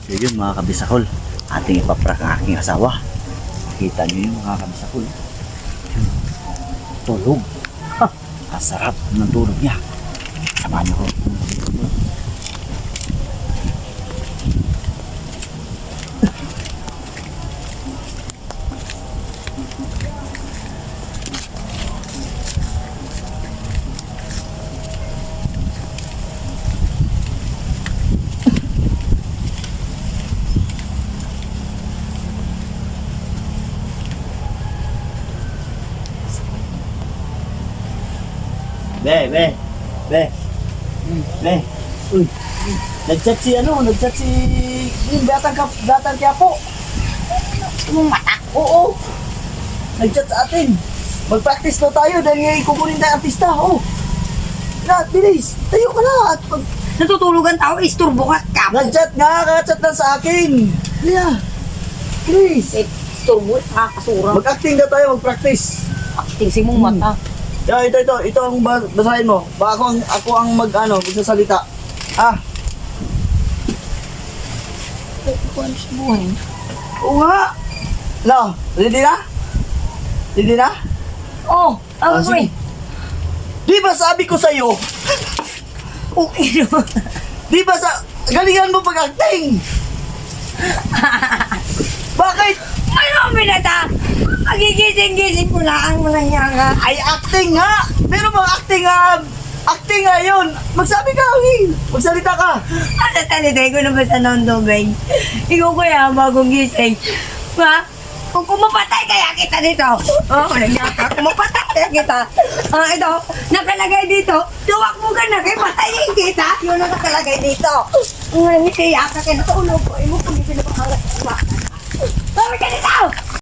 So yun mga kabisakol, ating ipaprank ang aking asawa. Kita nyo yun mga kabisakol. Tulog. Ha, kasarap ng tulog niya. Samahan niyo ko. Be. Uy. Nag-chat si yung batang Quiapo. Mong mata. Oo. Nag-chat sa atin. Mag-practice na tayo dahil ngayon kukunin tayo artista. Oh. Na, bilis. Tayo ka na. At pag Natutulugan tao, isturbo ka kapo. nag-chat nga, kaka-chat lang sa akin. Kaya, please. Isturbo, kakasura. Mag-acting na tayo, mag-practice. Acting si mong mata. Yeah, ito ang basahin mo. Ba ako ang magsasalita. Ah, Kung ano sa buhay. oo nga. No, ready na? Ready na? Oh, Ah, ako sige. eh. Di ba sabi ko sa'yo? Okay naman. Di ba galingan mo pag-acting? Bakit? Ano ang binata? Magigising-gising ko na ang mga nga. Ay, acting nga! Pero mga acting nga yun! Magsabi ka, magsalita ka! Ano talitay ko na ba sa nondogay? Ikaw kaya bagong gising. Ha? Kung kumapatay kaya kita dito. Oh, nangyaka. Kumapatay kaya kita. Ito, nakalagay dito. Duwag mo ka na kay patayin kita. Yun ang nakalagay dito. Ngiti, yaka ka na sa ulo ko. Imo kung hindi pinapakangat.